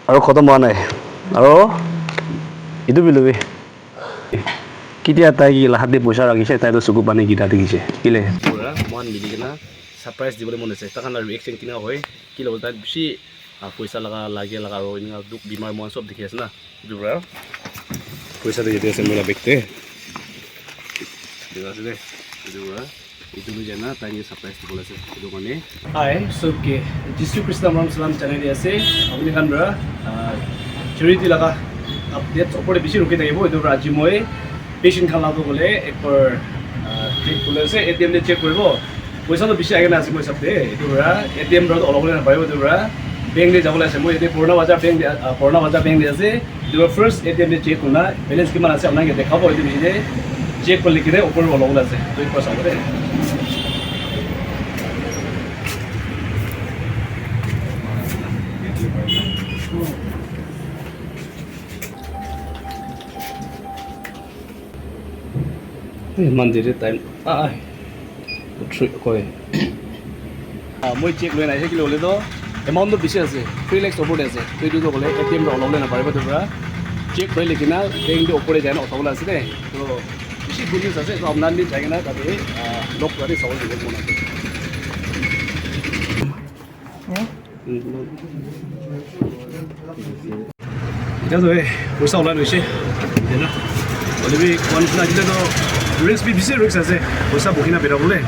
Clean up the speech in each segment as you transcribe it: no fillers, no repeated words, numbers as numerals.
আৰু খতম হোৱা নাই আৰু এইটো বিলবি কেতিয়া তাই কি লাহাতে পইচা ৰাখিছে তাইতো চকু পানী গীতা দেখিছে কিলে পুৰা মন মিলি কিনা সাৰপ্ৰাইজ দিবলৈ মন আছে তাকান আৰু এক্সচেঞ্জ কিনা হয় কি ল'ব তাত বেছি পইচা লাগে আৰু এনেকুৱা দুখ বেমাৰ মন চব দেখি আছে না এইটো পুৰা পইচা দি আছে মোলা বেগতে আছে দে এইটো পুৰা itu jana tanya surprise di bola se itu kone hai सबके जिसु कृष्ण राम सलाम channel dia se apni kan bra charity laga update opore bishi ruki thakibo itu raji moi patient khan labo gole ekor check kole se atm de check koribo poisa to bishi agena ase moi sabte itu bra atm ro ologole na paribo itu bra bank de jabole ase moi ete purna bazar bank de ase itu first atm de check kuna balance kiman ase apna ke dekhabo itu bishi de check kole kide opor ologole ase to ek paisa ore Mandiri time koi moi check loi naise ki lole to amount to bishi ase 3 lakhs opor ase to itu to gole atm ro olole na paribo to pura check koi lekina bank de opore jai na othola ase de to bishi good news ase to apnan ni jai na tate lok kare sawal de mona ita to poisa ola loise dena olebi one na dile to risk bi bisi risk ase poisa bokhina bera bole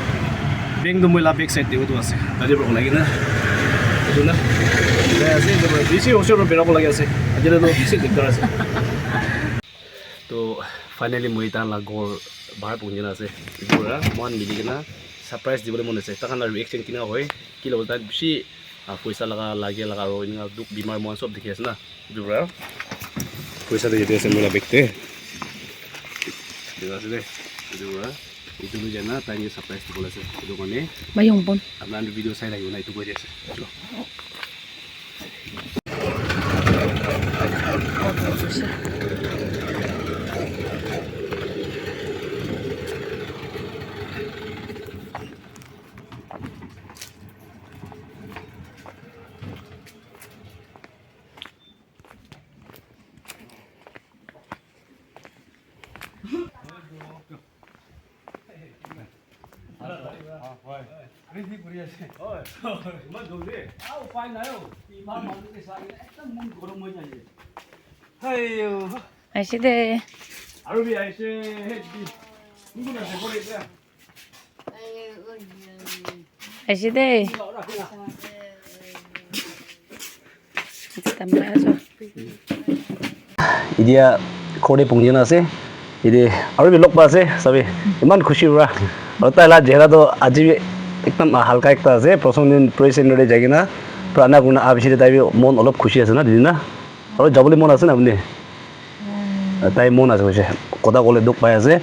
bank do moila back side de to ase tadi bro lagi na itu na ya ase to bisi osor bera bole lagi ase ajile to bisi diktar ase to finally moi tan la gor bahar punjina ase pura mon mili kena surprise dibole mon ase takan la reaction kina hoy ki lo ta bisi poisa lage aro inga duk bimar mon sob dikhi ase na pura poisa de jete ase moila bekte itu ase de itu lu jana tanya surprise di bola se itu kone bayong pon apnan video sai lagi na itu gua ase Aise de aru bi aise ninguna se kore ya aise de tambah aja idia kore pungjina ase ide aru bi lok pa ase sabi iman khushi hura aru taila jehra to aji ekdam halka ekta ase prothom din present re jagina prana guna abisi de tai mon olop khushi ase na didina aru jabole mon ase na apni tai mon ase hoise koda kole duk pai ase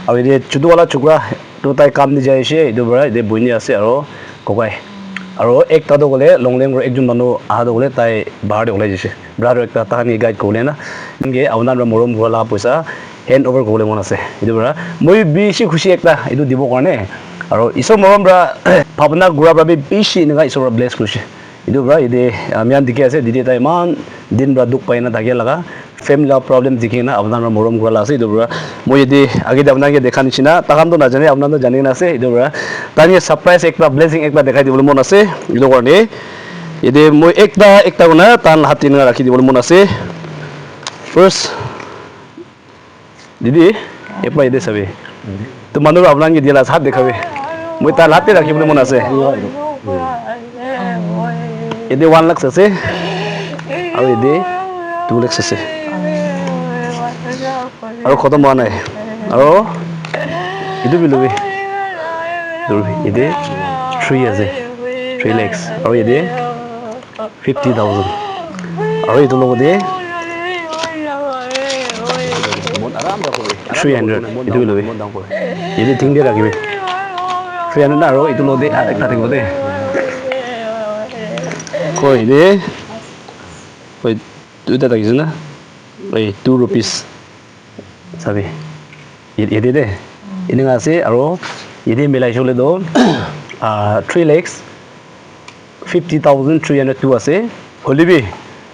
aru ide chudu wala chukra to tai kam ni jai ase idu bra ide buini ase aru kokai aru ekta to gole longleng ro ekjon manu aha to gole tai bahar de olai jise brother ekta tahani guide kole na nge awnan ro morom gola poisa hand over kole mon ase idu bra moi bishi khushi ekta idu dibo karne aru isor morom bra bhavna gura bra bishi ninga isor bless kurise idu bra ide amian dikhi ase didi tai man din bra duk paina dage laga family problem dikhina apnar morom gura ase idu bra moi ide age de apna ke dekha nichina takam to najane apna to jani na ase idu bra tani surprise ekta blessing ekta dekhai dibole mon ase idu karne ide moi ekta guna tan hatin nga rakhi dibole mon ase first didi ekba ide sabe to manur apna ke dila hat dekhabe moi ta latte rakhi bole mon ase ide 1 lakh ase aru ide 2 lakh ase aru khotom howa nai aru idu bilubi ide 3 ase 3 lakhs aru ide 50,000 aru itu logo de 300 itu bilubi ide ting de rakhibe 300 na aru itu logo de ekta thing de koi de koi duta ta gizna koi 2 rupees sabi ide de ininga ase aro ide milai chole do 3 lakhs 50,302 আছে হলিবি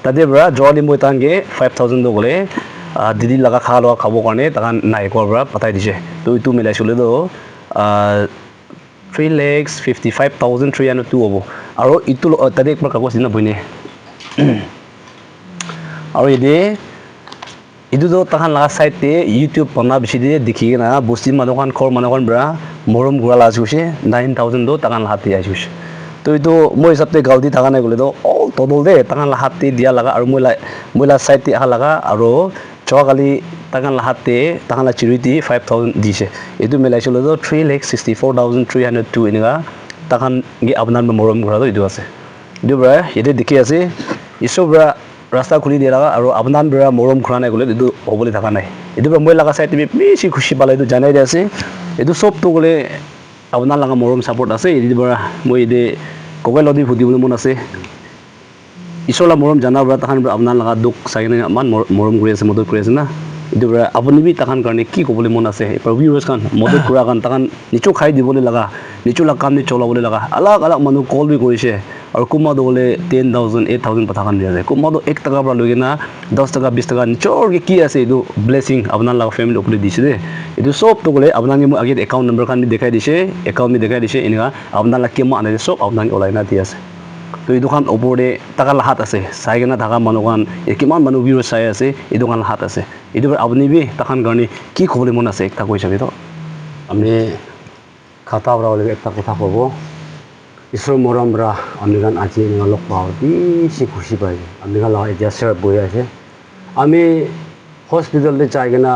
তাতে বৰা জলি মই তানগে 5,000 গলে দিদি লাগা খাব কাৰণে তাকান নাইকৰ পৰা পঠাই দিছে তো ইটো মিলাইছিলে তো 3,55,302 হ'ব আৰু ইটো তাতে একবাৰ কাগজ দিনা বইনে আৰু ইটো তাকান লাগা চাইতে ইউটিউব বনা বেছি দিয়ে দেখি না বস্তি মানুহখান খৰ মানুহখান বৰা মৰম গুৰা লাজ গৈছে 9,000 তো তাকান হাতে আহিছে তো এইটো মই হিচাপতে গাঁৱতি থাকা নাই গ'লে তো অল টদল দে তাকান হাতে দিয়া লাগা আৰু মইলা চাইতে আহা লাগা আৰু যোৱাকালি তাকান হাতে তাকান চিৰিটি 5,000 দিছে এইটো মিলাইছিল তো 3,64,302 এনেকা তাকান আপোনাৰ মৰম ঘৰটো এইটো আছে এইটো বৰা ইয়াতে দেখি আছে ইছৰ বৰা ৰাস্তা খুলি দিয়া লাগা আৰু আপোনাৰ বৰা মৰম ঘৰা নাই গ'লে এইটো হ'বলৈ থকা নাই এইটো মই লাগা চাই তুমি বেছি খুচি পালে এইটো জানাই দিয়া আছে এইটো চবটো গ'লে আপোনাৰ লগা মৰম চাপৰ্ট আছে এইটো বৰা মই এইটো কবাই লদি ফুটিবলৈ মন আছে ঈশ্বৰৰ মৰম জানা বৰা তাহান আপোনাৰ লগা দুখ চাই কিনে ইমান মৰম কৰি আছে মদত কৰি আছে না এইটো বৰা আপুনি বি তাহান কাৰণে কি ক'বলৈ মন আছে ভিউৱাৰ্ছ খান মদত কৰা কাৰণ তাহান নিচু খাই দিবলৈ লগা নিচু লাগা কাম নি চলাবলৈ লগা আলাগ মানুহ কল বি কৰিছে আৰু কোনোবাটো গ'লে 10,000 8,000 পঠা খান দিয়া যায় কোনোবাটো 1 টকা পৰা লৈ কিনা 10 টকা 20 টকা নিচৰকে কি আছে এইটো ব্লেছিং আপোনাৰ লগা ফেমিলি ওপৰত দিছে দেই এইটো চবটো গ'লে আপোনাক মই আগত একাউণ্ট নম্বৰ খান দেখাই দিছে একাউণ্ট দেখাই দিছে এনেকা আপোনাক কিমান আনে চব আপোনাক ওলাই না দি আছে তো এই দোকান ওপৰতে টাকা লাহাত আছে চাই কিনে থকা মানুহখন কিমান মানুহ ভিউৱাৰ্ছ চাই আছে এই দোকান লাহাত আছে এইটো আপুনি বি তাহান কাৰণে কি ক'বলৈ মন আছে একটা কৈ চাবি তো আমি খাতা পৰা একটা কথা ক'ব ঈশ্বৰ মৰম ৰা আমি গান আজি এনেকুৱা লগ পাওঁ বেছি খুচি পাই আমি গান এতিয়া চেয়াৰ বহি আছে আমি হস্পিটেললৈ যাই কিনে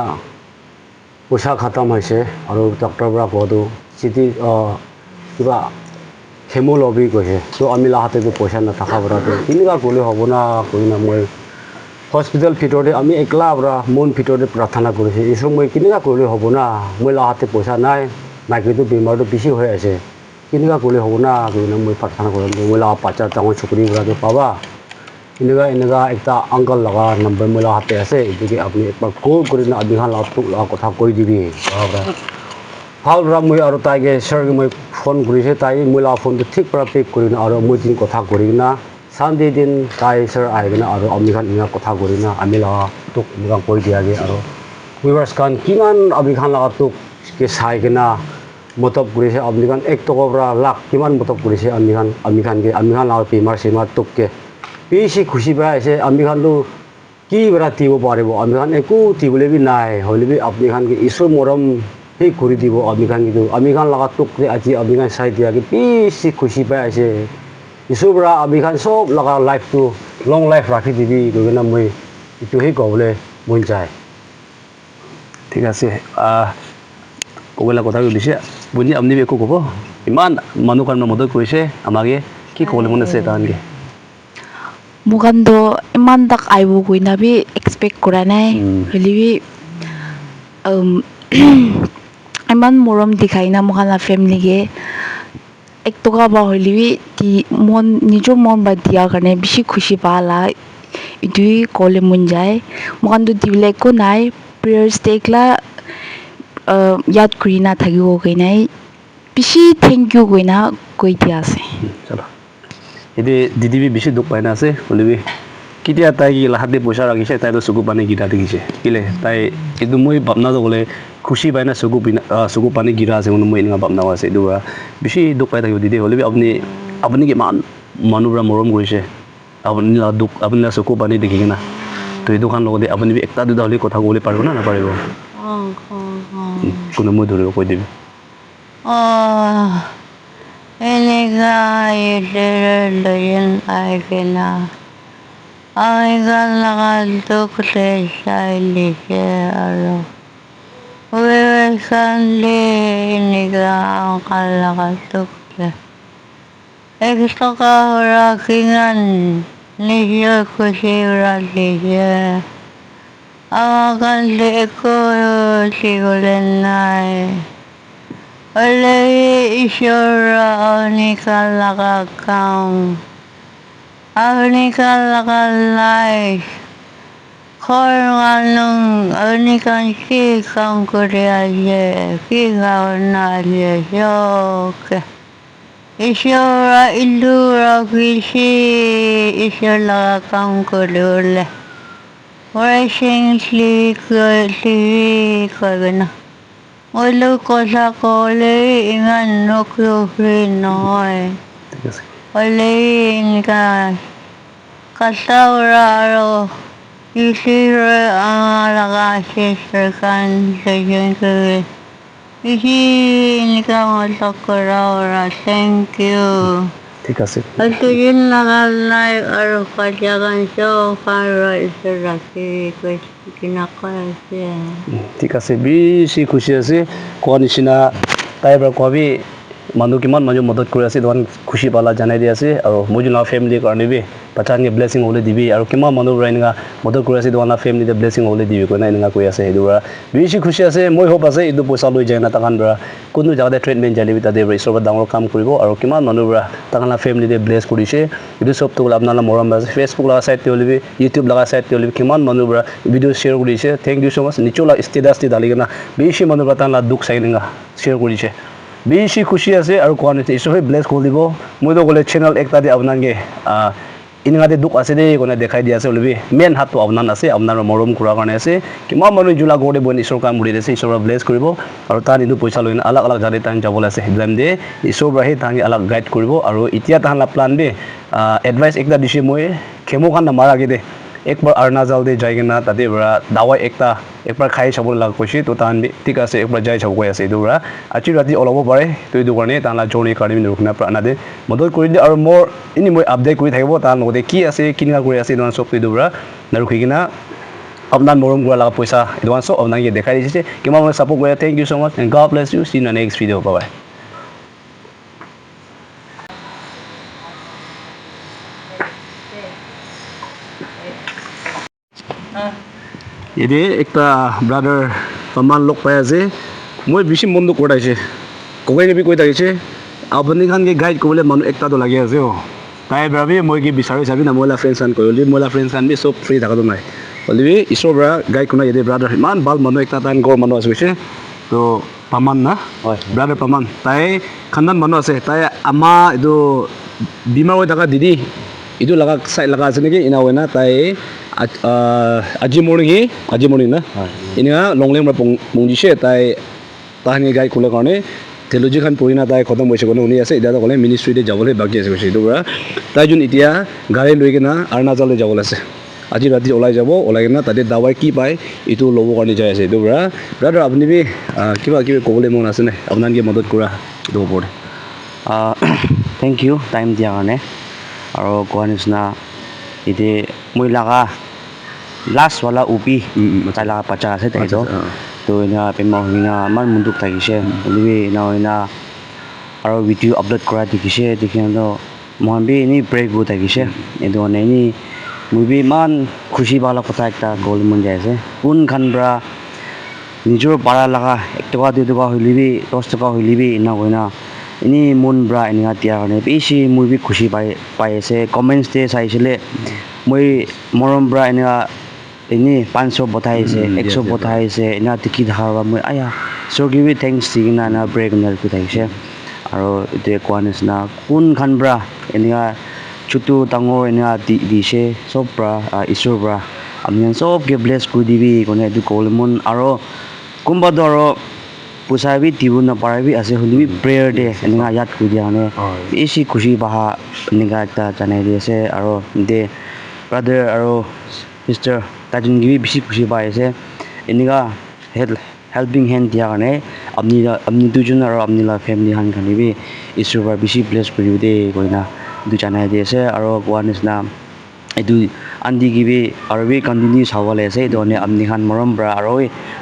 পইচা খতম হৈছে আৰু ডক্টৰৰ পৰা কোৱাটো চিটি কিবা হেমো লবি কৈছে তো আমি লাহাতেতো পইচা নাথাকা পৰাটো কেনেকুৱা কৰিলে হ'ব না কৰি না মই হস্পিটেল ভিতৰতে আমি একলা পৰা মন ভিতৰতে প্ৰাৰ্থনা কৰিছোঁ ঈশ্বৰ মই কেনেকুৱা কৰিলে হ'ব না মই লাহাতে পইচা নাই মাইকীটো বেমাৰটো বেছি হৈ আছে কেনেকুৱা কৰিলে হ'ব না কৰি না মই প্ৰাৰ্থনা কৰিম মই লাহা বাচ্চা ডাঙৰ চকুৰি কৰাটো পাবা এনেকুৱা একটা আংকল লগা নম্বৰ মই লাহাতে আছে এইটোকে আপুনি একবাৰ কল কৰি না আবিখান তোক লগা কথা কৈ দিবি ভাল পৰা মই আৰু তাইকে ছাৰকে মই ফোন কৰিছে তাই মই লগা ফোনটো ঠিক পৰা পিক কৰি না আৰু মই দিন কথা কৰি না চানডে দিন তাই ছাৰ আহি কিনে আৰু আমিখান এনেকুৱা কথা কৰি না আমি লগা তোক এনেকুৱা কৈ দিয়াগে আৰু ভিউৱাৰ্ছ খান কিমান আমিখান লগা তোক চাই কিনা মতলব কৰিছে আমিখান 1 টকাৰ পৰা লাখ কিমান মতলব কৰিছে আমিখান লগা বেমাৰ চেমাৰ তোককে বেছি খুচি পাই আছে আমিখানটো কি পৰা দিব পাৰিব আমিখান একো দিবলৈ বি নাই হ'লে বি আপুনিখান ঈশ্বৰ মৰম সেই কৰি দিব আমিখান কিন্তু আমিখান লগা তোক আজি আমিখান চাই দিয়াকে বেছি খুচি পাই আছে ঈশ্বৰৰ পৰা আমিখান চব লগা লাইফটো লং লাইফ ৰাখি দিবি গৈ কিনে মই এইটোহে ক'বলৈ মন যায় ঠিক আছে ক'বলৈ কথা কৈছে বুজি আপুনি একো ক'ব ইমান মানুহ কাৰণে মদত কৰিছে আমাকে কি ক'বলৈ মন আছে তাহানকে মুখানটো ইমান তাক আহিব গৈ নাবি এক্সপেক্ট কৰা নাই হ'লেবি ইমান মৰম দেখাই না মুখানা ফেমিলিকে 1 টকা বা হ'লেবি মন নিজৰ মন বা দিয়াৰ কাৰণে বেছি খুচি পালা এইটোৱে ক'লে মন যায় মুখানটো দিবলৈ একো নাই প্ৰেয়াৰ্ছ দেখলা ইয়াত কৰি না থাকিব গৈ নাই বেছি থেংক ইউ গৈ না কৈ দিয়া আছে এইটো দিদি বি বেছি দুখ পাই না আছে হ'লেবি কেতিয়া তাই লাহাতে পইচা ৰাখিছে তাইতো চকু পানী গিৰা দেখিছে কেলে তাই এইটো মই ভাবনাটো গ'লে খুচি পাই না চকু পানী গিৰা আছে মই এনেকুৱা ভাবনা আছে এইটো বেছি দুখ পাই থাকিব দিদি হ'লেবি আপুনি কিমান মানুহবোৰে মৰম কৰিছে আপুনি চকু পানী দেখি কিনা তো এইটো খান লগতে আপুনি একটা দুটা হ'লে কথা ক'বলৈ পাৰিব না নাপাৰিব কোনো মই ধৰিব কৈ দিবি এনেকা লৈন আহিলা আমিখান লগা দুখ চাই লিখে আৰু এনেকা আংকাল লগা দুখ 1 টকা পৰা কিমান নিজৰ খুচি ৰাখিছে আমাক একো দিবলৈ নাই হ'লে ঈশ্বৰ আমিখান লগা কাম আমিখান লগা লাইফ ঘৰ মানুহ আমিখান কি কাম কৰি আছে কি ভাৱনা আছে চবকে Isura ilura kisi isura kang kulule. Washing sleek kagana. Ulu ko sa kole ingan nukyo frinoy. ঠিক আছে Wali ka kasawraro. Isira ang alakasisir kan sa jengke. Isi ka masakura. Thank you. ঠিক আছে Ito yun nakalay araw kadyagan siya para isirasi ko kinakasya. ঠিক আছে বেছি খুচি আছে কোৱা নিচিনা তাইৰ পৰা কোৱাবি মানুহ কিমান মানুহ মদত কৰি আছে তোমাক খুচি পালা জানাই দি আছে আৰু মই যোৱা ফেমিলিৰ কাৰণে বি বাচ্চাকে ব্লেছিং হ'লে দিবি আৰু কিমান মানুহ পৰা এনেকুৱা মদত কৰি আছে তোমাৰ ফেমিলিতে ব্লেছিং হ'লে দিবি কৈ নাই এনেকুৱা কৈ আছে সেইটো পৰা বেছি খুচি আছে মই হোপ আছে এইটো পইচা লৈ যায় না তাকান পৰা কোনো জেগাতে ট্ৰিটমেণ্ট জানিবি তাতে ঈশ্বৰৰ ডাঙৰ কাম কৰিব আৰু কিমান মানুহ পৰা তাকান ফেমিলিতে ব্লেছ কৰিছে এইটো চবটো আপোনালোকৰ মৰম আছে ফেচবুক লগা চাইড তেওঁলোকে ইউটিউব লগা চাইড তেওঁলোকে কিমান মানুহ পৰা ভিডিঅ' শ্বেয়াৰ কৰিছে থেংক ইউ ছ' মাছ নিচলা ষ্টেটাছ দি ঢালি কিনা বেছি মানুহ পৰা তাহাঁতৰ দুখ চাই কিনা শ্বেয়াৰ কৰিছে বেছি খুচি আছে আৰু কোৱা নিচিনা ঈশ্বৰে ব্লেছ কৰি দিব মইতো ক'লে চেনেল একটা দি আপোনালোকে ইনগাতে দুখ আছে দেই কোনে দেখাই দি আছে অলবি মেইন হাতটো আপোনাৰ আছে আপোনাৰ মৰম কৰাৰ কাৰণে আছে কিমান মানুহ জোলা গড়ে বন ঈশ্বৰৰ কাম কৰি আছে ঈশ্বৰৰ ব্লেছ কৰিব আৰু তাৰ এইটো পইচা লৈ আলাগ আলাগ জাতি তান যাবলৈ আছে সেইবিলাক দিয়ে ঈশ্বৰ আহি তাহাঁতি আলাগ গাইড কৰিব আৰু এতিয়া তাহাঁতৰ প্লান দে এডভাইচ একটা দিছে মই খেমো খান নামাৰাকে দে একবাৰ অৰুণাচল দে যাই কিনা তাতে পৰা দাৱাই একটা একবাৰ খাই চাব লগা কৈছে তো তাহান ঠিক আছে একবাৰ যাই চাব কৈ আছে এইটো পৰা আজি ৰাতি ওলাব পাৰে তো এইটো কাৰণে তাহাঁতৰ জৰ্ণি কাৰণে ৰখনা প্ৰাণাদে মদত কৰি দিয়ে আৰু মোৰ এনে মই আপডেট কৰি থাকিব তাৰ লগতে কি আছে কেনেকুৱা কৰি আছে এইটো চব এইটো পৰা ৰখি কিনা আপোনাৰ মৰম কৰা লগা পইচা এইটো চব আপোনালোকে দেখাই দিছে কিমান মই চাপৰ্ট কৰে thank you so' much and God bless you see in next video' bye এনে একটা ব্রাদার প্রমাণ লোক পাই আছে মই বেশি মন করাইছে ককাই নেবি কৈ থাকিছে আপুনি খানকে গাইড কৰিবলৈ মানুহ একটাতো লাগি আছে তাই ভাবি মই কি বিচাৰি চাবি না মহিলা ফ্ৰেণ্ডছ খান কৈ মহিলা ফ্ৰেণ্ডছ খান বি চব ফ্ৰী থকাটো নাই হ'লেবি ঈশ্বৰৰ পৰা গাইড কোনা ইয়াতে ব্ৰাদাৰ ইমান ভাল মানুহ একটা তাই ঘৰ মানুহ আছে কৈছে তো প্ৰমাণ না হয় ব্ৰাদাৰ প্ৰমাণ তাই খানদান মানুহ আছে তাই আমাৰ এইটো বিমাৰ হৈ থকা দিদি এইটো লগা চাই লগা আছে নেকি এনে হয় না তাই আজি মৰ্ণিং না এনেকুৱা লংলেং পৰা পংজিছে তাই তাহানি গাই খোলাৰ কাৰণে থেলজি খান পঢ়ি না তাই খতম হৈছে কাৰণে শুনি আছে এতিয়া ক'লে মিনিষ্ট্ৰীতে যাবলৈ বাকী আছে কৈছে এইটোৰ পৰা তাই যোন এতিয়া গাড়ী লৈ কিনা অৰুণাচললৈ যাবলৈ আছে আজি ৰাতি ওলাই যাব ওলাই কিনা তাতে দাৱাই কি পায় এইটো ল'বৰ কাৰণে যাই আছে এইটোৰ পৰা ব্ৰাদাৰ আপুনি বি কিবা কিবি ক'বলৈ মন আছেনে আপোনালোকে মদত কৰা এইটো ওপৰত থেংক ইউ টাইম দিয়াৰ কাৰণে আৰু কোৱা নিচিনা এতিয়া মই লগা লাষ্টৱালা উপি তাই লগা বাচ্চা আছে তাইতো তো এনে বেমাৰ হৈ কিনা ইমান মন দুখ থাকিছে হ'লেবি এনে আৰু ভিডিঅ' আপলোড কৰা দেখিছে দেখি মই বি এনেই ব্ৰেক হৈ থাকিছে এইটো মানে এনেই মই বি ইমান খুচি পালা কথা এটা ক'বলৈ মন যায় আছে কোনখান পৰা নিজৰ পাৰা লগা 1 টকা 2 টকা হ'লেবি 10 টকা হ'লেবি এনে কয় না এনেই মন পৰা এনেকুৱা দিয়াৰ কাৰণে বেছি মই বি খুচি পাই আছে কমেণ্টছ চাইছিলে মই মৰম পৰা এনেকুৱা এনেই 500 পঠাইছে 100 পঠাইছে এনেকুৱা দেখি থকা মই আয়া চৰকি বি থেংকছ দি কিনা এনেকুৱা ব্ৰেক কৰি থাকিছে আৰু এতিয়া কোৱা নিচিনা কোনখান পৰা এনেকুৱা ছোটো ডাঙৰ এনেকুৱা দিছে চব পৰা ঈশ্বৰৰ পৰা আপুনি চবকে ব্লেছ কৰি দিবি কোনে এইটো ক'বলৈ মন আৰু কোনোবাটো আৰু পইচা বি দিব নাপাৰে আছে হ'লেবি প্ৰেয়াৰ দে এনেকুৱা ইয়াত কৰি দিয়া কাৰণে বেছি খুচি পাহা এনেকুৱা এটা জানাই দি আছে আৰু দে ব্ৰাদাৰ আৰু চিষ্টাৰ তাইজনকে বি বেছি খুচি পাই আছে এনেকুৱা হেল্পিং হেণ্ড দিয়াৰ কাৰণে আপুনি দুজন আৰু আপোনাৰ ফেমিলি খান কাৰণে বি ঈশ্বৰৰ পৰা বেছি ব্লেছ কৰিব দেই কৈ না এইটো জানাই দি আছে আৰু কোৱা নিচিনা এইটো আন্টিকে বি আৰু বি কণ্টিনিউ চাবলৈ আছে এইটো মানে আপুনি খান মৰম পৰা আৰু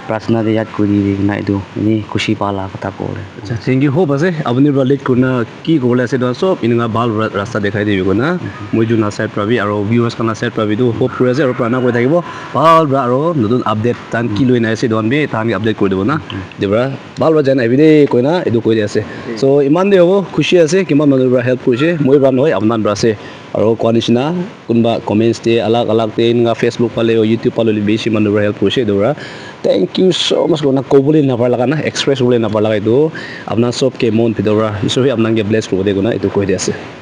প্ৰাৰ্থনা দে ইয়াত কৰি দিবি কিনা এইটো এনেই খুচি পালা কথা ক'লে আচ্ছা থেংক ইউ হোপ আছে আপুনি পৰা লেট কৰি না কি ক'বলৈ আছে এইটো চব এনেকুৱা ভাল ৰাস্তা দেখাই দিবি কৈ না মই যোন চাইড পাবি আৰু ভিউৱাৰ্ছ খানা চাইড পাবি এইটো হোপ কৰি আছে আৰু প্ৰাৰ্থনা কৰি থাকিব ভাল আৰু নতুন আপডেট তান কি লৈ নাই আছে এইটো বি তাহাঁতি আপডেট কৰি দিব না দেউৰা ভাল জান আহিবি দেই কৈ না এইটো কৈ দি আছে চ' ইমান দেৰি হ'ব খুচি আছে কিমান মানুহৰ পৰা হেল্প কৰিছে মই পৰা নহয় আপোনাৰ পৰা আছে আৰু কোৱা নিচিনা কোনোবা কমেণ্টছ দিয়ে alag alag te nga Facebook pale o YouTube pale beshi manu help hoise dora thank you so much gona kobuli na parla kana express bole na parla itu apna sob ke mon pidora iso hi apna ge bless ko de gona itu koi de ase